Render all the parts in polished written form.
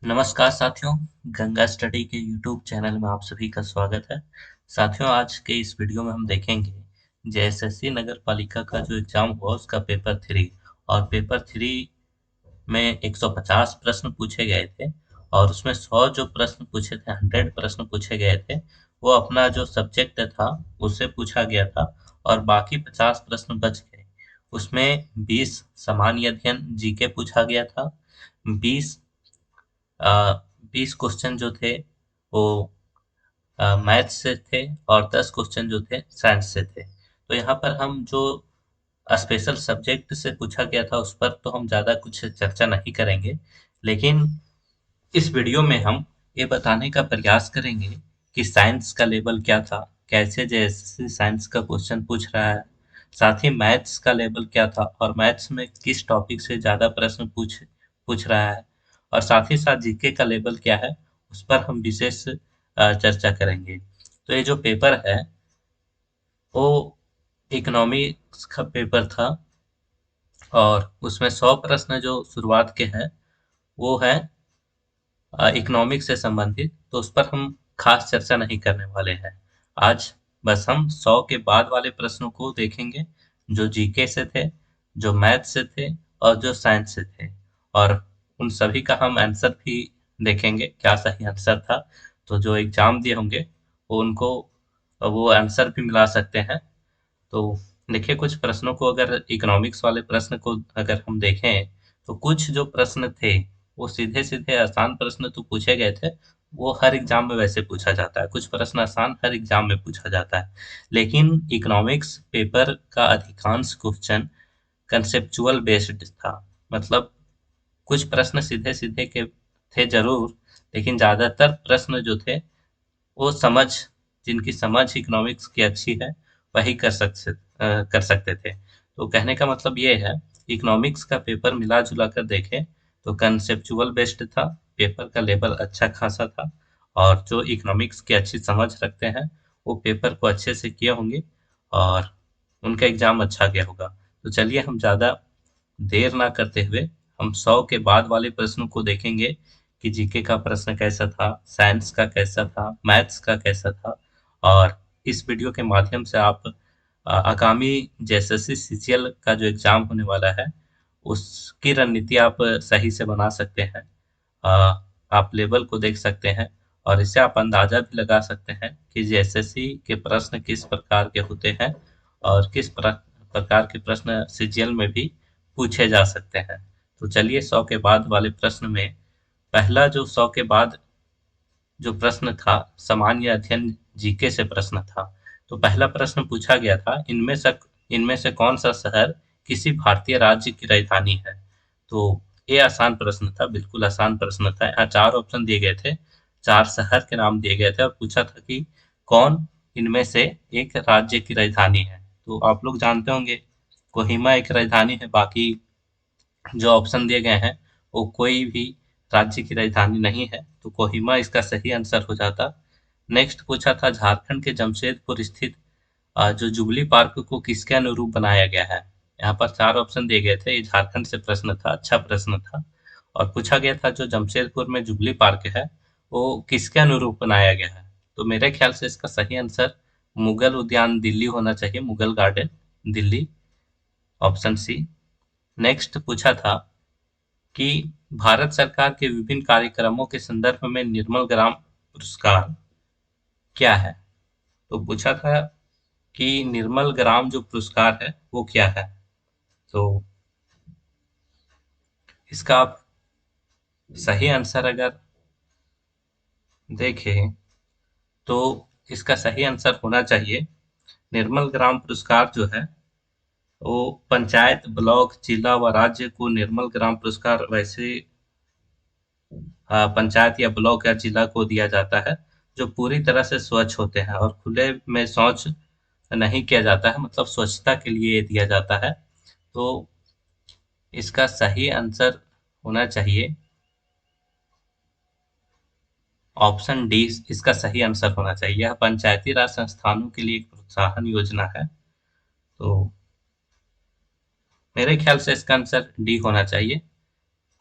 नमस्कार साथियों, गंगा स्टडी के यूट्यूब चैनल में आप सभी का स्वागत है। साथियों, आज के इस वीडियो में हम देखेंगे जेएसएससी नगर पालिका का जो एग्जाम हुआ उसका पेपर 3। और पेपर 3 में 150 प्रश्न पूछे गए थे और उसमें 100 जो प्रश्न पूछे थे, 100 प्रश्न पूछे गए थे, वो अपना जो सब्जेक्ट था उससे पूछा गया था और बाकी 50 प्रश्न बच गए। उसमें 20 सामान्य अध्ययन जीके पूछा गया था, 20 20 क्वेश्चन जो थे वो मैथ्स से थे और 10 क्वेश्चन जो थे साइंस से थे। तो यहाँ पर हम जो स्पेशल सब्जेक्ट से पूछा गया था उस पर तो हम ज़्यादा कुछ चर्चा नहीं करेंगे, लेकिन इस वीडियो में हम ये बताने का प्रयास करेंगे कि साइंस का लेवल क्या था, कैसे जैसे साइंस का क्वेश्चन पूछ रहा है, साथ ही मैथ्स का लेवल क्या था और मैथ्स में किस टॉपिक से ज़्यादा प्रश्न पूछ पूछ रहा है, और साथ ही साथ जीके का लेवल क्या है उस पर हम विशेष चर्चा करेंगे। तो ये जो पेपर है वो इकोनॉमिक्स का पेपर था और उसमें 100 प्रश्न जो शुरुआत के हैं वो है इकोनॉमिक्स से संबंधित, तो उस पर हम खास चर्चा नहीं करने वाले हैं। आज बस हम 100 के बाद वाले प्रश्नों को देखेंगे, जो जीके से थे, जो मैथ से थे और जो साइंस से थे, और उन सभी का हम आंसर भी देखेंगे क्या सही आंसर था। तो जो एग्जाम दिए होंगे वो उनको वो आंसर भी मिला सकते हैं। तो देखिए, कुछ प्रश्नों को, अगर इकोनॉमिक्स वाले प्रश्न को अगर हम देखें तो कुछ जो प्रश्न थे वो सीधे सीधे आसान प्रश्न तो पूछे गए थे, वो हर एग्जाम में वैसे पूछा जाता है, कुछ प्रश्न आसान हर एग्जाम में पूछा जाता है। लेकिन इकोनॉमिक्स पेपर का अधिकांश क्वेश्चन कंसेप्चुअल बेस्ड था। मतलब कुछ प्रश्न सीधे सीधे के थे जरूर, लेकिन ज्यादातर प्रश्न जो थे वो समझ, जिनकी समझ इकोनॉमिक्स की अच्छी है वही कर सकते थे। तो कहने का मतलब ये है, इकोनॉमिक्स का पेपर मिला जुला कर देखें तो कंसेप्चुअल बेस्ड था, पेपर का लेवल अच्छा खासा था, और जो इकोनॉमिक्स की अच्छी समझ रखते हैं वो पेपर को अच्छे से किए होंगे और उनका एग्जाम अच्छा गया होगा। तो चलिए, हम ज़्यादा देर ना करते हुए हम 100 के बाद वाले प्रश्नों को देखेंगे कि जीके का प्रश्न कैसा था, साइंस का कैसा था, मैथ्स का कैसा था। और इस वीडियो के माध्यम से आप आगामी जेएसएससी सीजीएल का जो एग्जाम होने वाला है उसकी रणनीति आप सही से बना सकते हैं। अ, आप लेवल को देख सकते हैं और इससे आप अंदाजा भी लगा सकते हैं कि जेएसएससी के प्रश्न किस प्रकार के होते हैं और किस प्रकार के प्रश्न सीजीएल में भी पूछे जा सकते हैं। तो चलिए, 100 के बाद वाले प्रश्न में पहला जो 100 के बाद जो प्रश्न था, सामान्य अध्ययन जीके से प्रश्न था। तो पहला प्रश्न पूछा गया था, इनमें से कौन सा शहर किसी भारतीय राज्य की राजधानी है। तो ये आसान प्रश्न था, बिल्कुल आसान प्रश्न था। यहाँ 4 ऑप्शन दिए गए थे, 4 शहर के नाम दिए गए थे और पूछा था कि कौन इनमें से एक राज्य की राजधानी है। तो आप लोग जानते होंगे, कोहिमा एक राजधानी है, बाकी जो ऑप्शन दिए गए हैं वो कोई भी राज्य की राजधानी नहीं है, तो कोहिमा इसका सही आंसर हो जाता। नेक्स्ट पूछा था, झारखंड के जमशेदपुर स्थित जो जुबली पार्क को किसके अनुरूप बनाया गया है। यहाँ पर 4 ऑप्शन दिए गए थे, ये झारखंड से प्रश्न था, अच्छा प्रश्न था। और पूछा गया था जो जमशेदपुर में जुबली पार्क है वो किसके अनुरूप बनाया गया है। तो मेरे ख्याल से इसका सही आंसर मुगल उद्यान दिल्ली होना चाहिए, Mughal garden Delhi, option C. Next पूछा था कि भारत सरकार के विभिन्न कार्यक्रमों के संदर्भ में निर्मल ग्राम पुरस्कार क्या है। तो पूछा था कि निर्मल ग्राम जो पुरस्कार है वो क्या है। तो इसका आप सही आंसर अगर देखें तो इसका सही आंसर होना चाहिए, निर्मल ग्राम पुरस्कार जो है वो पंचायत, ब्लॉक, जिला व राज्य को निर्मल ग्राम पुरस्कार वैसे पंचायत या ब्लॉक या जिला को दिया जाता है जो पूरी तरह से स्वच्छ होते हैं और खुले में शौच नहीं किया जाता है, मतलब स्वच्छता के लिए ये दिया जाता है। तो इसका सही आंसर होना चाहिए ऑप्शन डी, इसका सही आंसर होना चाहिए। यह पंचायती राज संस्थानों के लिए एक प्रोत्साहन योजना है। तो मेरे ख्याल से इसका आंसर डी होना चाहिए।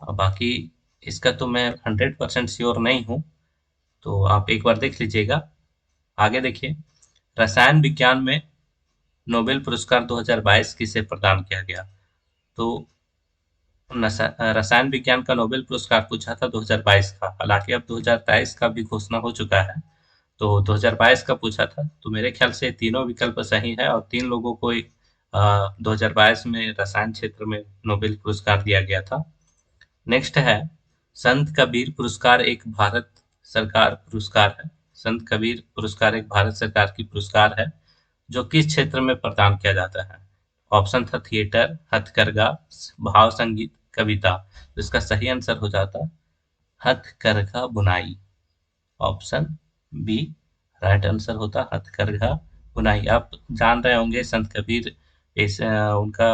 और बाकी इसका तो मैं 100% श्योर नहीं हूँ, तो आप एक बार देख लीजिएगा। आगे देखिए, रसायन विज्ञान में नोबेल पुरस्कार 2022 किसे प्रदान किया गया? तो रसायन विज्ञान का नोबेल पुरस्कार पूछा था 2022 का, हालांकि अब 2023 का भी घोषणा हो चुका है। तो 2022 का पूछा था, तो मेरे ख्याल से तीनों विकल्प सही है और तीन लोगों को 2022 में रसायन क्षेत्र में नोबेल पुरस्कार दिया गया था। नेक्स्ट है, संत कबीर पुरस्कार एक भारत सरकार पुरस्कार है। संत कबीर पुरस्कार एक भारत सरकार की पुरस्कार है जो किस क्षेत्र में प्रदान किया जाता है? ऑप्शन था थिएटर, हथकरघा, भाव संगीत, कविता। तो इसका सही आंसर हो जाता हथकरघा बुनाई। ऑप्शन बी राइट आंसर होता हथकरघा बुनाई। आप जान रहे होंगे संत कबीर, इस उनका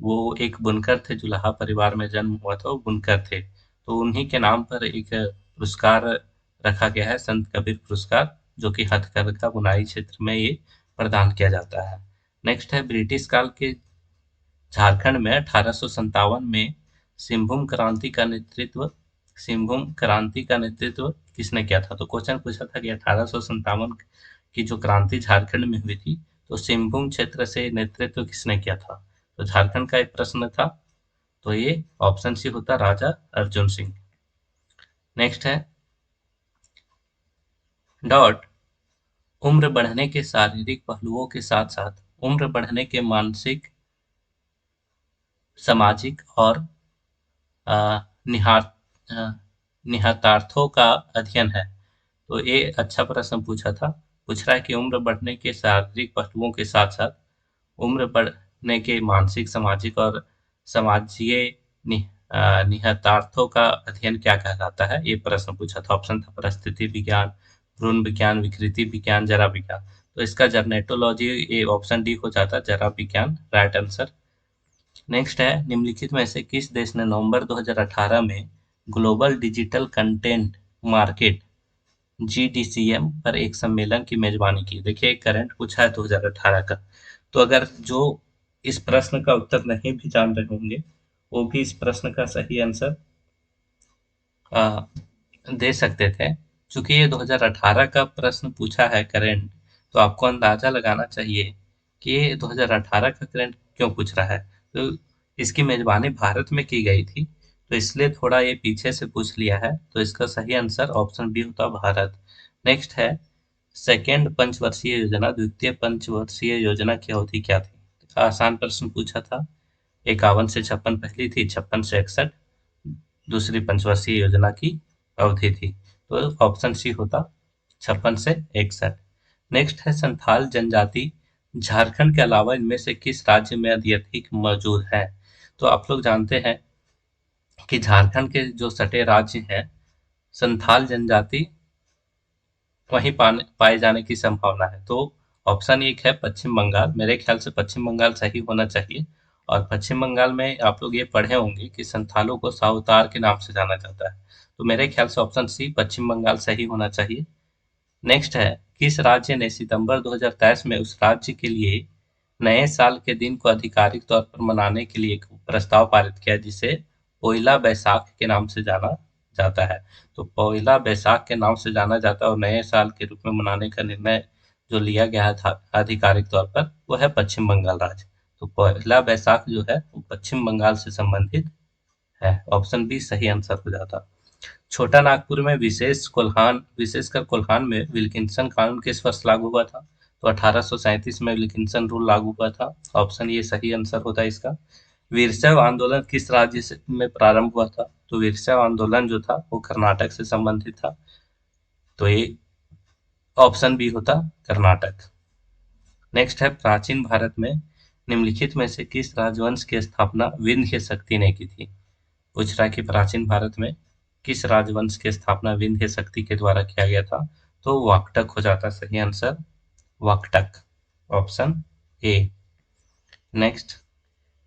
वो एक बुनकर थे, जुलाहा परिवार में जन्म हुआ था, वो बुनकर थे, तो उन्हीं के नाम पर एक पुरस्कार रखा गया है, संत कबीर पुरस्कार, जो कि हथकरघा बुनाई क्षेत्र में ये प्रदान किया जाता है। नेक्स्ट है, ब्रिटिश काल के झारखंड में 1857 में सिंहभूम क्रांति का नेतृत्व सिंहभूम क्रांति का नेतृत्व किसने किया था? तो क्वेश्चन पूछा था कि 1857 की जो क्रांति झारखंड में हुई थी, तो सिंहभूम क्षेत्र से नेतृत्व किसने किया था? तो झारखंड का एक प्रश्न था, तो ये ऑप्शन सी होता राजा अर्जुन सिंह। नेक्स्ट है, डॉट उम्र बढ़ने के शारीरिक पहलुओं के साथ साथ उम्र बढ़ने के मानसिक, सामाजिक और अ, निहार अ, निहितार्थों का अध्ययन है। तो ये अच्छा प्रश्न पूछ रहा है कि उम्र बढ़ने के शारीरिक पहलुओं के साथ साथ उम्र बढ़ने के मानसिक, सामाजिक और समाजीय निहितार्थों का अध्ययन क्या कहलाता है? ये प्रश्न पूछा था। ऑप्शन था परिस्थिति विज्ञान, भ्रूण विज्ञान, विकृति विज्ञान, जरा विज्ञान। तो इसका जर्नेटोलॉजी, ये ऑप्शन डी हो जाता, जरा विज्ञान राइट आंसर। नेक्स्ट है, निम्नलिखित में से किस देश ने नवंबर 2018 में ग्लोबल डिजिटल कंटेंट मार्केट जीडीसीएम पर एक सम्मेलन की मेजबानी की? देखिए, करंट पूछा है 2018 का, तो अगर जो इस प्रश्न का उत्तर नहीं भी जान रहे होंगे, वो भी इस प्रश्न का सही आंसर अ, दे सकते थे। चूंकि ये 2018 का प्रश्न पूछा है करंट, तो आपको अंदाजा लगाना चाहिए कि ये 2018 का करंट क्यों पूछ रहा है। तो इसकी मेजबानी भारत में की गई थी, तो इसलिए थोड़ा ये पीछे से पूछ लिया है, तो इसका सही आंसर ऑप्शन बी होता भारत। नेक्स्ट है, सेकेंड पंचवर्षीय योजना, द्वितीय पंचवर्षीय योजना की अवधि क्या थी? आसान प्रश्न पूछा था। 51 से 56 पहली थी, 56 से 61 दूसरी पंचवर्षीय योजना की अवधि थी। तो ऑप्शन सी होता 56 से 61। नेक्स्ट है, संथाल जनजाति झारखंड के अलावा इनमें से किस राज्य में अत्यधिक मौजूद है? तो आप लोग जानते हैं कि झारखंड के जो सटे राज्य हैं, संथाल जनजाति वहीं पाए जाने की संभावना है। तो ऑप्शन एक है पश्चिम बंगाल, मेरे ख्याल से पश्चिम बंगाल सही होना चाहिए। और पश्चिम बंगाल में आप लोग ये पढ़े होंगे कि संथालों को सावतार के नाम से जाना जाता है, तो मेरे ख्याल से ऑप्शन सी पश्चिम बंगाल सही होना चाहिए। नेक्स्ट है, किस राज्य ने सितंबर 2023 में उस राज्य के लिए नए साल के दिन को आधिकारिक तौर पर मनाने के लिए एक प्रस्ताव पारित किया, जिसे पोइला बैसाख के नाम से जाना जाता है? तो पोइला बैसाख के नाम से जाना जाता है और नए साल के रूप में मनाने का निर्णय जो लिया गया था आधिकारिक तौर पर, वो है पश्चिम बंगाल राज्य। तो पोइला बैसाख जो है वो पश्चिम बंगाल से संबंधित है। ऑप्शन बी सही आंसर हो जाता। छोटा नागपुर में विशेषकर कोल्हान में विल्किंसन कानून किस वर्ष लागू हुआ था? तो 1837 में विल्किंसन रूल लागू हुआ था। ऑप्शन ये सही आंसर होता है इसका। वीरशैव आंदोलन किस राज्य में प्रारंभ हुआ था? तो वीरशैव आंदोलन जो था वो कर्नाटक से संबंधित था, तो ये ऑप्शन बी होता कर्नाटक। नेक्स्ट है, प्राचीन भारत में निम्नलिखित में से किस राजवंश की स्थापना विंध्य शक्ति ने की थी? पूछ रहा है कि प्राचीन भारत में किस राजवंश की स्थापना विंध्य शक्ति के द्वारा किया गया था? तो वाकटक हो जाता सही आंसर, वाकटक, ऑप्शन ए। नेक्स्ट,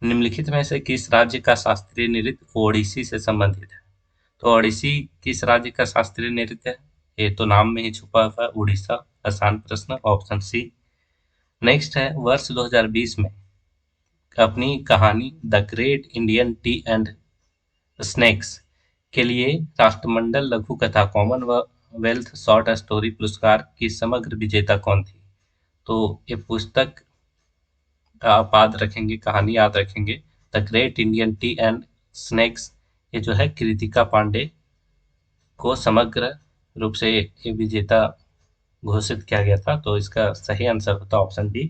निम्नलिखित में से किस राज्य का शास्त्रीय नृत्य ओडिसी से संबंधित है? तो ओडिसी किस राज्य का शास्त्रीय नृत्य है? ये तो नाम में ही छुपा हुआ है, उड़ीसा। आसान प्रश्न, ऑप्शन सी। नेक्स्ट है, वर्ष 2020 में अपनी कहानी the great Indian T and snacks के लिए राष्ट्रमंडल लघु कथा कॉमनवेल्थ शॉर्ट स्टोरी पुरस्कार की समग्र विजेता कौन थी? तो ये पुस्तक आप याद रखेंगे, कहानी याद रखेंगे, the great Indian T and snacks. ये जो है कृतिका पांडे को समग्र रूप से ये विजेता घोषित किया गया था। तो इसका सही आंसर होता option B,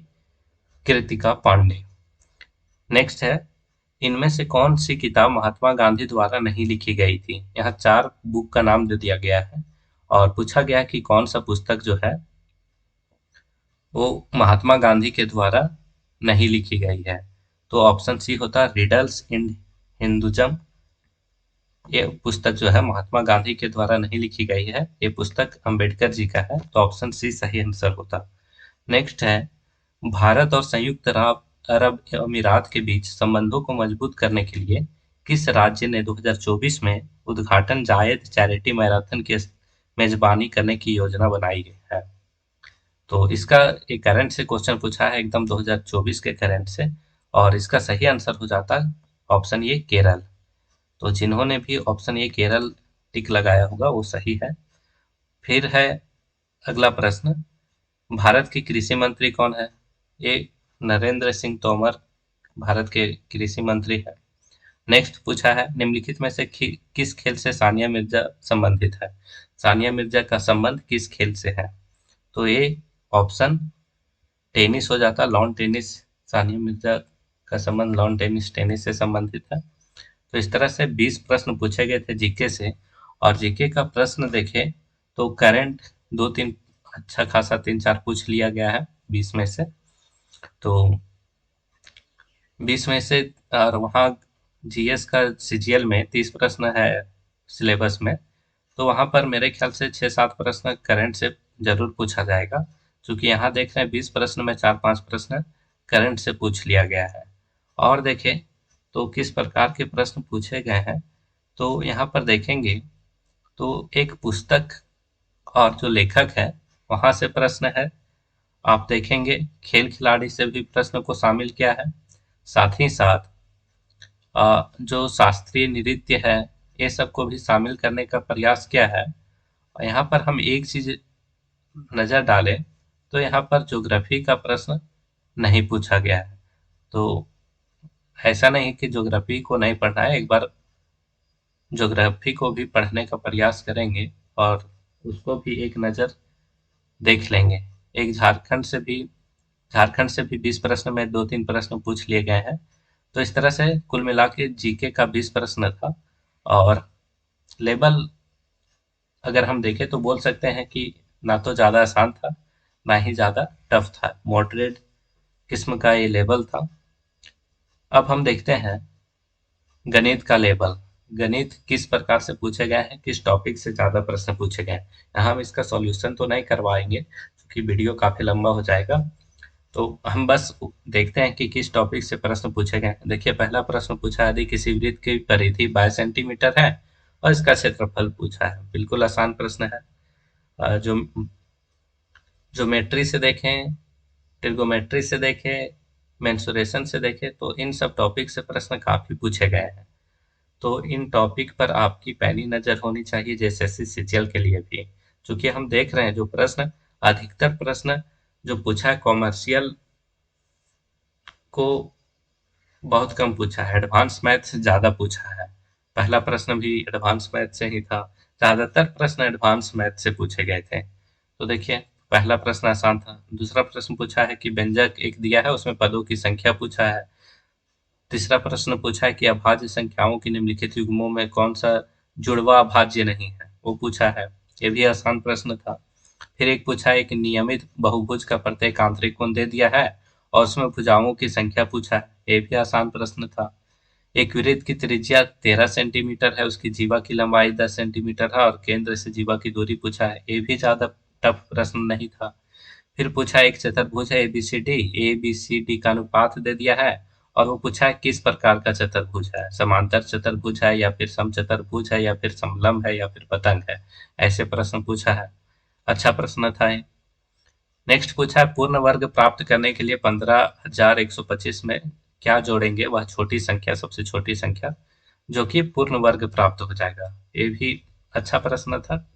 Kritika Pandey. Next है, इनमें से कौन सी किताब महात्मा गांधी द्वारा नहीं लिखी गई थी? यहाँ चार बुक का नाम दे दिया गया है और पूछा गया है कि कौन सा पुस्तक जो है वो महात्मा गांधी के द्वारा नहीं लिखी गई है। तो ऑप्शन सी होता है रिडल्स इन हिंदुज्म। ये पुस्तक जो है महात्मा गांधी के द्वारा नहीं लिखी गई है, ये पुस्तक अंबेडकर जी का है। तो ऑप्शन सी सही आंसर होता। नेक्स्ट है, भारत और संयुक्त अरब अमीरात के बीच संबंधों को मजबूत करने के लिए किस राज्य ने 2024 में उद्घाटन जायद चैरिटी मैराथन की मेजबानी करने की योजना बनाई है? तो इसका एक करंट से क्वेश्चन पूछा है, एकदम 2024 के करंट से, और इसका सही आंसर हो जाता है ऑप्शन ये केरल। तो जिन्होंने भी ऑप्शन ये केरल टिक लगाया होगा वो सही है। फिर है अगला प्रश्न, भारत के कृषि मंत्री कौन है? ये नरेंद्र सिंह तोमर भारत के कृषि मंत्री है। नेक्स्ट पूछा है, निम्नलिखित में से किस खेल से सानिया मिर्जा संबंधित है? सानिया मिर्जा का संबंध किस खेल से है? तो ये ऑप्शन टेनिस हो जाता, लॉन टेनिस। सानिया मिर्जा का संबंध लॉन टेनिस टेनिस से संबंधित है। तो इस तरह से 20 प्रश्न पूछे गए थे जीके से, और जीके का प्रश्न देखें तो करंट दो तीन अच्छा खासा तीन चार पूछ लिया गया है 20 में से। तो 20 में से, और वहाँ जीएस का सीजीएल में 30 प्रश्न है सिलेबस में, तो वहाँ पर मेरे ख्याल से 6-7 प्रश्न करंट से जरूर पूछा जाएगा, क्योंकि यहाँ देख रहे हैं 20 प्रश्न में 4-5 प्रश्न करंट से पूछ लिया गया है। और देखें तो किस प्रकार के प्रश्न पूछे गए हैं, तो यहाँ पर देखेंगे तो एक पुस्तक और जो लेखक है वहाँ से प्रश्न है। आप देखेंगे खेल खिलाड़ी से भी प्रश्न को शामिल किया है। साथ ही साथ जो शास्त्रीय नृत्य है ये सबको भी शामिल करने का प्रयास किया है। और यहाँ पर हम एक चीज नजर डालें तो यहाँ पर ज्योग्राफी का प्रश्न नहीं पूछा गया है। तो ऐसा नहीं कि ज्योग्राफी को नहीं पढ़ना है, एक बार ज्योग्राफी को भी पढ़ने का प्रयास करेंगे और उसको भी एक नज़र देख लेंगे। एक झारखंड से भी 20 प्रश्न में 2-3 प्रश्न पूछ लिए गए हैं। तो इस तरह से कुल मिला के जीके का 20 प्रश्न था, और लेवल अगर हम देखें तो बोल सकते हैं कि ना तो ज़्यादा आसान था ना ही ज़्यादा टफ था, मॉडरेट किस्म का ये लेवल था। अब हम देखते हैं गणित का लेवल। गणित किस प्रकार से पूछे गए हैं, किस टॉपिक से ज़्यादा प्रश्न पूछे गए हैं। यहाँ हम इसका सॉल्यूशन तो नहीं करवाएंगे क्योंकि वीडियो काफ़ी लंबा हो जाएगा। तो हम बस देखते हैं कि किस टॉपिक से प्रश्न पूछे गए हैं। देखिए पहला प्रश्न पूछा है, यदि किसी वृत्त की परिधि 22 सेंटीमीटर है और इसका क्षेत्रफल पूछा है। बिल्कुल आसान प्रश्न है। जो ज्योमेट्री से देखें, ट्रिगोमेट्री से देखें, मेंसुरेशन से देखें, तो इन सब टॉपिक से प्रश्न काफ़ी पूछे गए हैं। तो इन टॉपिक पर आपकी पैनी नज़र होनी चाहिए जेएसएससी सीजीएल के लिए भी, क्योंकि हम देख रहे हैं जो प्रश्न, अधिकतर प्रश्न जो पूछा है कॉमर्शियल को बहुत कम पूछा है, एडवांस मैथ से ज़्यादा पूछा है। पहला प्रश्न भी एडवांस मैथ से ही था, ज़्यादातर प्रश्न एडवांस मैथ से पूछे गए थे। तो देखिए पहला प्रश्न आसान था। दूसरा प्रश्न पूछा है कि व्यंजक एक दिया है उसमें पदों की संख्या पूछा है। तीसरा प्रश्न पूछा है कि अभाज्य संख्याओं की निम्नलिखित युग्मों में कौन सा जुड़वा अभाज्य नहीं है, वो पूछा है। ये भी आसान प्रश्न था। फिर एक पूछा है कि नियमित बहुभुज का प्रत्येक आंतरिक कोण दे दिया है और उसमें भुजाओं की संख्या पूछा है, ये भी आसान प्रश्न था। एक वृत्त की त्रिज्या 13 सेंटीमीटर है, उसकी जीवा की लंबाई 10 सेंटीमीटर है और केंद्र से जीवा की दूरी पूछा है, ये भी ज्यादा टफ प्रश्न नहीं था। फिर पूछा एक चतुर्भुज है ए बी सी डी का अनुपात दे दिया है और वो पूछा है किस प्रकार का चतुर्भुज है, समांतर चतुर्भुज है या फिर समचतुर्भुज है या फिर समलंब है या फिर पतंग है। ऐसे प्रश्न पूछा है, अच्छा प्रश्न था ये। नेक्स्ट पूछा है पूर्ण वर्ग प्राप्त करने के लिए 15,125 में क्या जोड़ेंगे, वह छोटी संख्या, सबसे छोटी संख्या। जो कि पूर्ण वर्ग प्राप्त हो जाएगा। ये भी अच्छा प्रश्न था,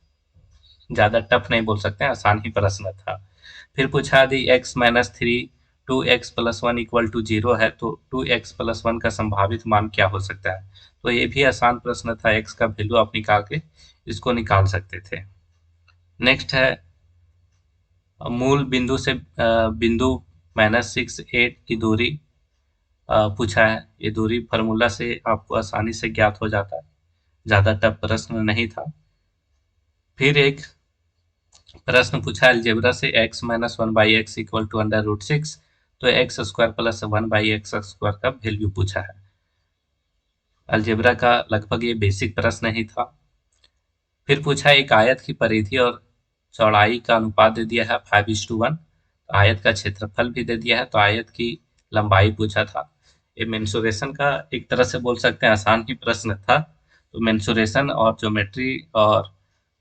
ज़्यादा टफ नहीं बोल सकते हैं, आसान ही प्रश्न था। फिर पूछा यदि x minus three 2x+1 equal to 0 है तो 2x+1 का संभावित मान क्या हो सकता है। तो ये भी आसान प्रश्न था, x का वैल्यू आप निकाल के इसको निकाल सकते थे। नेक्स्ट है मूल बिंदु से बिंदु -6 8 की दूरी पूछा है। ये दूरी फार्मूला से आपको आसानी से ज्ञात हो जाता है, ज़्यादा टफ प्रश्न नहीं था। फिर एक प्रश्न पूछा अलजेब्रा से x minus one by x equal to √6, तो x square plus one by x square का वैल्यू पूछा है। अलजेब्रा का लगभग ये बेसिक प्रश्न ही था। फिर पूछा एक आयत की परिधि और चौड़ाई का अनुपात दे दिया है 5:1। आयत का क्षेत्रफल भी दे दिया है, तो आयत की लंबाई पूछा था। ये मेंसुरेशन का एक तरह से बोल सकते हैं आसान ही प्रश्न था। तो मेंसुरेशन और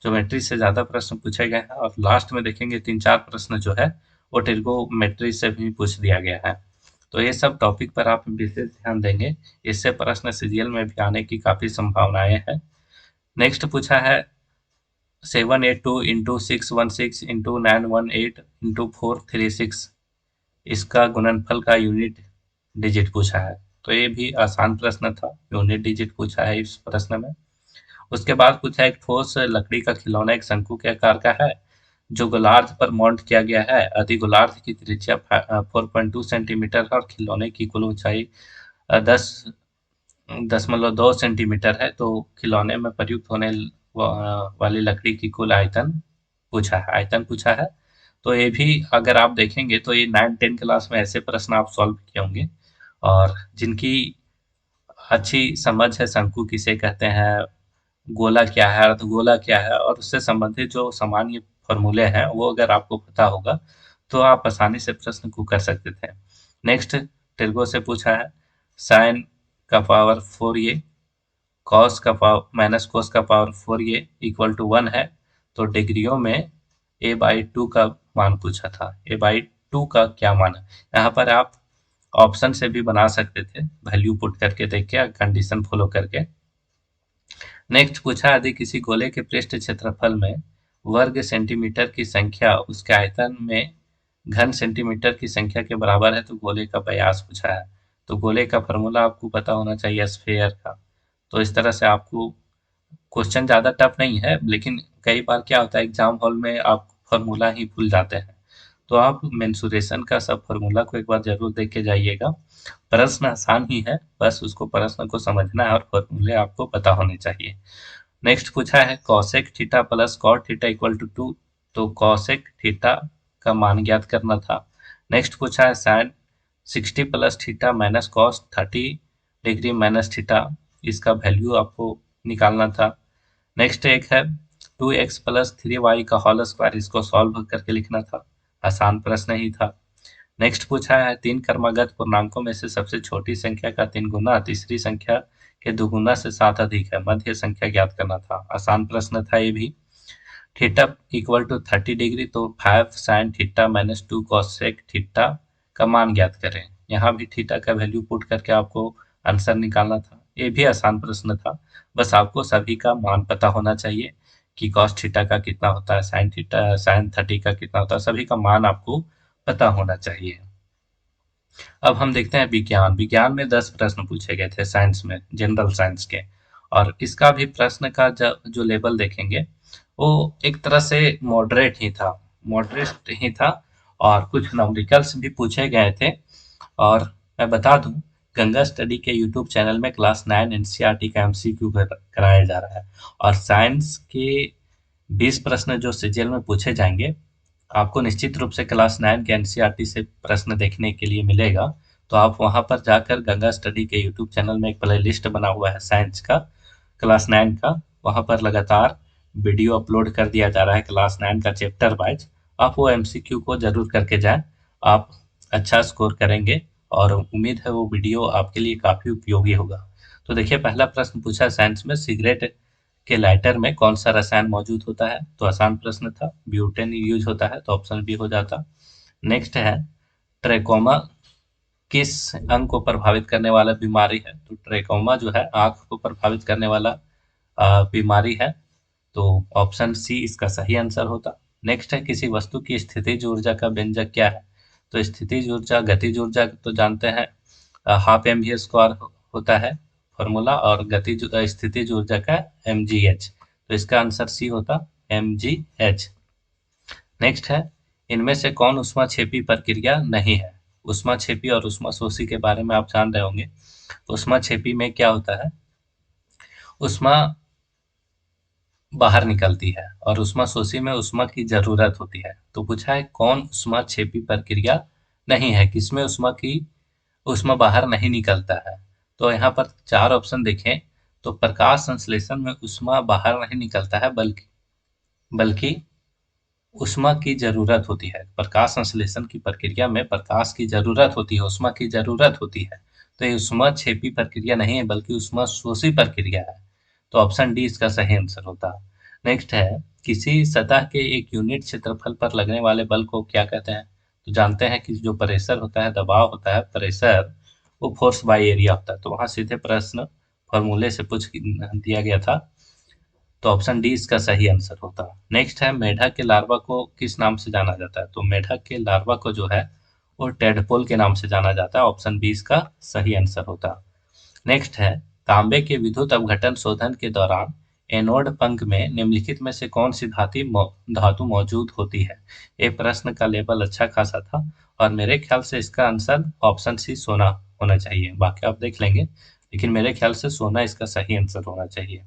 ज्योमेट्री से ज़्यादा प्रश्न पूछे गए हैं, और लास्ट में देखेंगे 3-4 प्रश्न जो है वो ट्रिगोमेट्री से भी पूछ दिया गया है। तो ये सब टॉपिक पर आप विशेष ध्यान देंगे, इससे प्रश्न सीजीएल में भी आने की काफ़ी संभावनाएं हैं। नेक्स्ट पूछा है 782 × 616 × 918 × 436 इसका गुणनफल का यूनिट डिजिट पूछा है। तो ये भी आसान प्रश्न था, यूनिट डिजिट पूछा है इस प्रश्न में। उसके बाद पूछा एक ठोस लकड़ी का खिलौना एक शंकु के आकार का है जो गोलार्ध पर माउंट किया गया है। यदि गोलार्ध की त्रिज्या 4.2 सेंटीमीटर है और खिलौने की कुल ऊंचाई 10.2 सेंटीमीटर है, तो खिलौने में प्रयुक्त होने वाली लकड़ी की कुल आयतन पूछा है। तो ये भी अगर आप देखेंगे तो ये 9-10 क्लास में ऐसे प्रश्न आप सॉल्व किए होंगे, और जिनकी अच्छी समझ है शंकु किसे कहते हैं, गोला क्या है, अर्धगोला क्या है, और उससे संबंधित जो सामान्य फॉर्मूले हैं वो अगर आपको पता होगा तो आप आसानी से प्रश्न को कर सकते थे। नेक्स्ट टिर्गो से पूछा है साइन का पावर 4a कॉस का पावर माइनस कोस का पावर 4a इक्वल टू 1 है, तो डिग्रियों में a/2 का मान पूछा था। a/2 का क्या मान है, यहाँ पर आप ऑप्शन से भी बना सकते थे, वैल्यू पुट करके देख के कंडीशन फॉलो करके। नेक्स्ट पूछा यदि किसी गोले के पृष्ठ क्षेत्रफल में वर्ग सेंटीमीटर की संख्या उसके आयतन में घन सेंटीमीटर की संख्या के बराबर है तो गोले का व्यास पूछा है। तो गोले का फॉर्मूला आपको पता होना चाहिए स्फीयर का। तो इस तरह से आपको क्वेश्चन ज़्यादा टफ नहीं है, लेकिन कई बार क्या होता है एग्जाम हॉल में आप फॉर्मूला ही भूल जाते हैं। तो आप मेंसुरेशन का सब फॉर्मूला को एक बार जरूर देख के जाइएगा। प्रश्न आसान ही है, बस उसको प्रश्न को समझना है और फॉर्मूले आपको पता होने चाहिए। नेक्स्ट पूछा है cosec theta plus cot theta equal to 2, तो कॉसेक थीटा का मान ज्ञात करना था। नेक्स्ट पूछा है sine 60 plus theta minus cos 30 degree minus theta, इसका वैल्यू आपको निकालना था। नेक्स्ट एक है 2x+3y का होल स्क्वायर, इसको सॉल्व करके लिखना था, आसान प्रश्न ही था। नेक्स्ट पूछा है तीन क्रमागत पूर्णांकों में से सबसे छोटी संख्या का 3 गुना तीसरी संख्या के दुगुना से 7 अधिक है, मध्य संख्या ज्ञात करना था, आसान प्रश्न था ये भी। थीटा इक्वल टू 30 डिग्री, तो 5 sine theta minus 2 cosec theta का मान ज्ञात करें। यहाँ भी थीटा का वैल्यू पुट करके आपको आंसर निकालना था, ये भी आसान प्रश्न था। बस आपको सभी का मान पता होना चाहिए कि कॉस थीटा का कितना होता है, साइन 30 का कितना होता है, सभी का मान आपको पता होना चाहिए। अब हम देखते हैं विज्ञान। विज्ञान में 10 प्रश्न पूछे गए थे साइंस में, जनरल साइंस के, और इसका भी प्रश्न का जो लेवल देखेंगे वो एक तरह से मॉडरेट ही था, और कुछ न्यूमेरिकल्स भी पूछे गए थे। और मैं बता दूं, गंगा स्टडी के यूट्यूब चैनल में क्लास 9 एनसीईआरटी का एमसीक्यू कराया जा रहा है, और साइंस के 20 प्रश्न जो सीजीएल में पूछे जाएंगे, आपको निश्चित रूप से क्लास 9 के एनसीईआरटी से प्रश्न देखने के लिए मिलेगा। तो आप वहां पर जाकर गंगा स्टडी के यूट्यूब चैनल में एक प्ले लिस्ट बना हुआ है साइंस का, क्लास 9 का, वहां पर लगातार वीडियो अपलोड कर दिया जा रहा है क्लास 9 का चैप्टर वाइज। आप वो एमसीक्यू को जरूर करके जाएं, आप अच्छा स्कोर करेंगे, और उम्मीद है वो वीडियो आपके लिए काफी उपयोगी होगा। तो देखिए पहला प्रश्न पूछा साइंस में सिगरेट के लाइटर में कौन सा रसायन मौजूद होता है, तो आसान प्रश्न था, ब्यूटेन यूज होता है, तो ऑप्शन बी हो जाता। नेक्स्ट है ट्रेकोमा किस अंग को प्रभावित करने वाला बीमारी है? तो ट्रेकोमा जो है आंख को प्रभावित करने वाला बीमारी है। तो ऑप्शन सी इसका सही आंसर होता। नेक्स्ट है, किसी वस्तु की स्थितिज ऊर्जा का व्यंजक क्या है? तो स्थितिज ऊर्जा, गतिज ऊर्जा तो जानते हैं, हाफ एम वी स्क्वायर होता है फॉर्मूला, और स्थितिज ऊर्जा का एम जी एच। तो इसका आंसर सी होता, एम जी एच। नेक्स्ट है, इनमें से कौन ऊष्माक्षेपी प्रक्रिया नहीं है? ऊष्माक्षेपी और ऊष्माशोषी के बारे में आप जान रहे होंगे। ऊष्माक्षेपी में क्या होता है? ऊष्मा बाहर निकलती है और ऊष्माशोषी में ऊष्मा की जरूरत होती है। तो पूछा है कौन ऊष्माक्षेपी प्रक्रिया नहीं है, किसमें ऊष्मा बाहर नहीं निकलता है। तो यहाँ पर चार ऑप्शन देखें, तो प्रकाश संश्लेषण में ऊष्मा बाहर नहीं निकलता है, बल्कि बल्कि ऊष्मा की जरूरत होती है। प्रकाश संश्लेषण की प्रक्रिया में प्रकाश की जरूरत होती है, ऊष्मा की जरूरत होती है। तो ये ऊष्मा छेपी प्रक्रिया नहीं है, बल्कि ऊष्मा शोषी प्रक्रिया है। तो ऑप्शन डी इसका सही आंसर होता। नेक्स्ट है, किसी सतह के एक यूनिट क्षेत्रफल पर लगने वाले बल को क्या कहते हैं? तो जानते हैं कि जो प्रेशर होता है, दबाव होता है, प्रेशर वो फोर्स बाय एरिया होता है। तो वहां सीधे प्रश्न फॉर्मूले से पूछ दिया गया था। तो ऑप्शन डी इसका सही आंसर होता। नेक्स्ट है, मेढक के लार्वा को किस नाम से जाना जाता है? तो मेढक के लार्वा को जो है वो टेडपोल के नाम से जाना जाता है। ऑप्शन बी इसका सही आंसर होता। नेक्स्ट है, तांबे के विद्युत अपघटन शोधन के दौरान एनोड पंख में निम्नलिखित में से कौन सी धातु मौजूद होती है? ये प्रश्न का लेवल अच्छा खासा था, और मेरे ख्याल से इसका आंसर ऑप्शन सी सोना होना चाहिए। बाकी आप देख लेंगे, लेकिन मेरे ख्याल से सोना इसका सही आंसर होना चाहिए।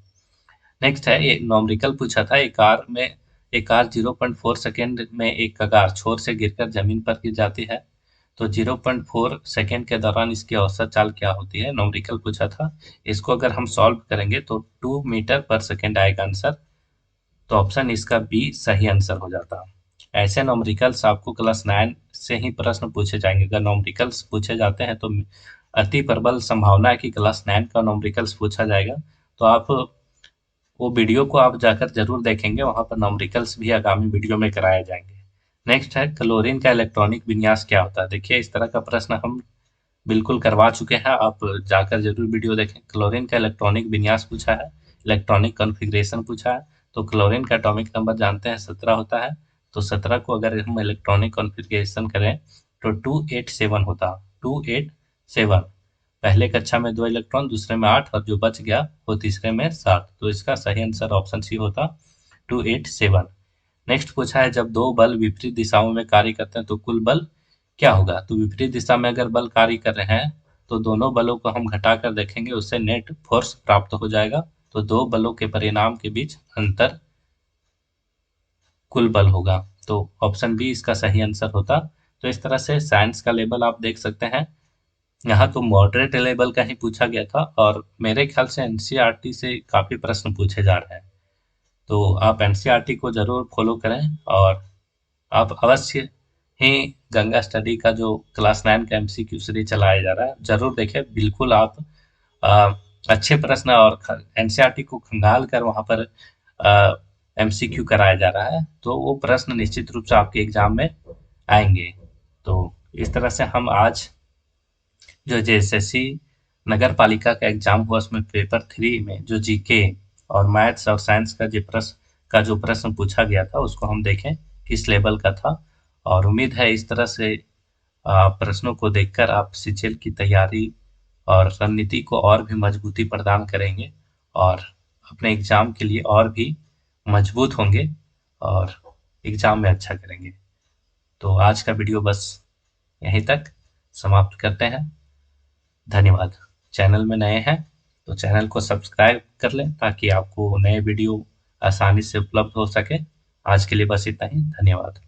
नेक्स्ट है, ये नॉमरिकल पूछा था, एक कार 0.4 सेकेंड में एक कगार छोर से गिरकर जमीन पर गिर जाती है। तो 0.4 सेकेंड के दौरान इसकी औसत चाल क्या होती है? नॉमरिकल पूछा था। इसको अगर हम सॉल्व करेंगे तो 2 मीटर पर सेकेंड आएगा आंसर। तो ऑप्शन इसका बी सही आंसर हो जाता। ऐसे नॉमरिकल्स आपको क्लास 9 से ही प्रश्न पूछे जाएंगे। अगर नॉमरिकल्स पूछे जाते हैं तो अति प्रबल संभावना है कि क्लास 9 का नॉमरिकल्स पूछा जाएगा। तो आप वो वीडियो को आप जाकर जरूर देखेंगे, वहां पर न्यूमेरिकल्स भी आगामी वीडियो में कराए जाएंगे। नेक्स्ट है, क्लोरीन का इलेक्ट्रॉनिक विन्यास क्या होता है? देखिए, इस तरह का प्रश्न हम बिल्कुल करवा चुके हैं, आप जाकर जरूर वीडियो देखें। क्लोरीन का इलेक्ट्रॉनिक विन्यास पूछा है, इलेक्ट्रॉनिक कॉन्फ़िगरेशन पूछा है। तो क्लोरीन का एटॉमिक नंबर जानते हैं 17 होता है। तो 17 को अगर हम इलेक्ट्रॉनिक कॉन्फ़िगरेशन करें तो 287 होता। 287, पहले कक्षा में 2 इलेक्ट्रॉन, दूसरे में 8, और जो बच गया वो तीसरे में 7। तो इसका सही आंसर ऑप्शन सी होता, 287। नेक्स्ट पूछा है, जब दो बल विपरीत दिशाओं में कार्य करते हैं तो कुल बल क्या होगा? तो विपरीत दिशा में अगर बल कार्य कर रहे हैं तो दोनों बलों को हम घटा कर देखेंगे, उससे नेट फोर्स प्राप्त हो जाएगा। तो दो बलों के परिणाम के बीच अंतर कुल बल होगा। तो ऑप्शन बी इसका सही आंसर होता। तो इस तरह से साइंस का लेवल आप देख सकते हैं, यहाँ तो मॉडरेट लेवल का ही पूछा गया था, और मेरे ख्याल से एनसीईआरटी से काफी प्रश्न पूछे जा रहे हैं। तो आप एनसीईआरटी को जरूर फॉलो करें, और आप अवश्य ही गंगा स्टडी का जो क्लास 9 का एमसीक्यू सीरीज चलाया जा रहा है जरूर देखें। बिल्कुल आप अ, अच्छे प्रश्न और एनसीईआरटी को खंगाल कर वहाँ पर एमसीक्यू कराया जा रहा है, तो वो प्रश्न निश्चित रूप से आपके एग्जाम में आएंगे। तो इस तरह से हम आज जो जेएसएससी नगर पालिका का एग्जाम हुआ उसमें पेपर 3 में जो जीके और मैथ्स और साइंस का जो प्रश्न पूछा गया था उसको हम देखें किस लेवल का था। और उम्मीद है इस तरह से प्रश्नों को देखकर आप सीजीएल की तैयारी और रणनीति को और भी मजबूती प्रदान करेंगे, और अपने एग्जाम के लिए और भी मजबूत होंगे, और एग्जाम में अच्छा करेंगे। तो आज का वीडियो बस यहीं तक समाप्त करते हैं। धन्यवाद। चैनल में नए हैं तो चैनल को सब्सक्राइब कर लें ताकि आपको नए वीडियो आसानी से उपलब्ध हो सके। आज के लिए बस इतना ही। धन्यवाद।